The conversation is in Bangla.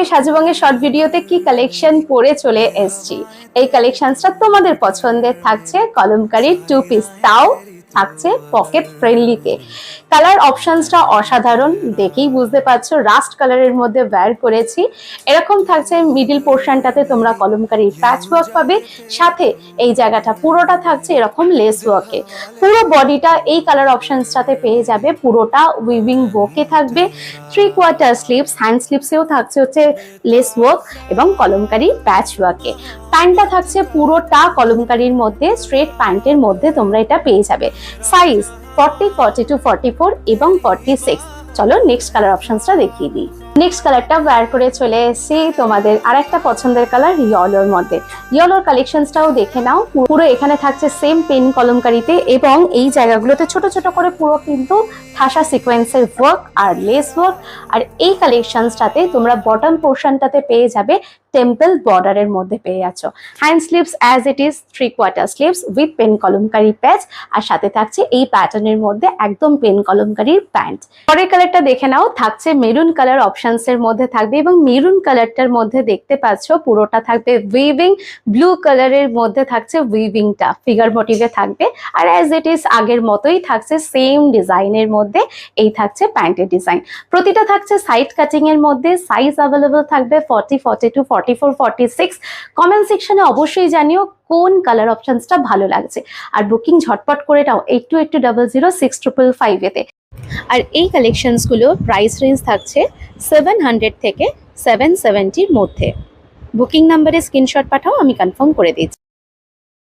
আজকে সাজুবঙ্গের শর্ট ভিডিওতে কি কালেকশন পরে চলে এসেছি। এই কালেকশনসটা তোমাদের পছন্দের থাকছে কলমকারী টু পিস, তাও থাকছে পকেট ফ্রেন্ডলিতে। কালার অপশনসটা অসাধারণ, দেখেই বুঝতে পারছো রাস্ট কালারের মধ্যে ওয়্যার করেছি। এরকম থাকছে মিডিল পোর্শনটাতে তোমরা কলমকারীর প্যাচ ওয়ার্ক পাবে, সাথে এই জায়গাটা পুরোটা থাকছে এরকম লেস ওয়ার্কে। পুরো বডিটা এই কালার অপশনসটাতে পেয়ে যাবে, পুরোটা উইভিং বোকে থাকবে। 3/4 স্লিভস, হ্যান্ড স্লিভসেও থাকছে হচ্ছে লেস ওয়ার্ক এবং কলমকারী প্যাচ ওয়ার্কে। প্যান্টটা থাকছে পুরোটা কলমকারীর মধ্যে, স্ট্রেট প্যান্টের মধ্যে তোমরা এটা পেয়ে যাবে। সাইজ 40, 42, 44 এবং 46। চলো নেক্সট কালার অপশনসটা দেখিয়ে দিই। নেক্সট কালারটা ওয়্যার করে চলে এসেছি তোমাদের আরেকটা পছন্দের কালার ইয়েলোর মধ্যে। ইয়েলোর কালেকশনসটাও দেখে নাও। পুরো এখানে থাকছে সেম পেন কলমকারীতে এবং এই জায়গাগুলোতে ছোট ছোট করে পুরো কিন্তু ঠাসা সিকোয়েন্সের ওয়ার্ক আর লেস ওয়ার্ক। আর এই কালেকশনসটাতে তোমরা বটম পোর্শনটাতে পেয়ে যাবে টেম্পল বর্ডারের মধ্যে পেয়ে যাচ্ছ। Hand sleeves as it is 3/4 sleeves with pen kalamkari patch, আর সাথে থাকছে এই প্যাটার্নের মধ্যে একদম পেন কলমকারীর প্যান্ট। পরের কালারটা দেখে নাও, থাকছে মেরুন কালার অপশনসের মধ্যে থাকবে এবং মেরুন কালারটার মধ্যে দেখতে পাচ্ছ পুরোটা থাকবে উইভিং। ব্লু কালারের মধ্যে থাকছে উইভিংটা ফিগার মোটিভে থাকবে, আর অ্যাজ ইট ইজ আগের মতোই থাকছে সেম ডিজাইনের মধ্যে। এই থাকছে প্যান্টের ডিজাইন, প্রতিটা থাকছে সাইড কাটিং এর মধ্যে। সাইজ অ্যাভেলেবল থাকবে 40, 42, 44, 46। কমেন্ট সেকশনে অবশ্যই জানিও কোন কালার অপশনসটা ভালো লাগছে, আর বুকিং ঝটপট করে নাও 82800655 এতে। আর এই কালেকশনসগুলো প্রাইস রেঞ্জ থাকছে 700 থেকে 770 মধ্যে। বুকিং নাম্বারে স্ক্রিনশট পাঠাও, আমি কনফার্ম করে দিচ্ছি।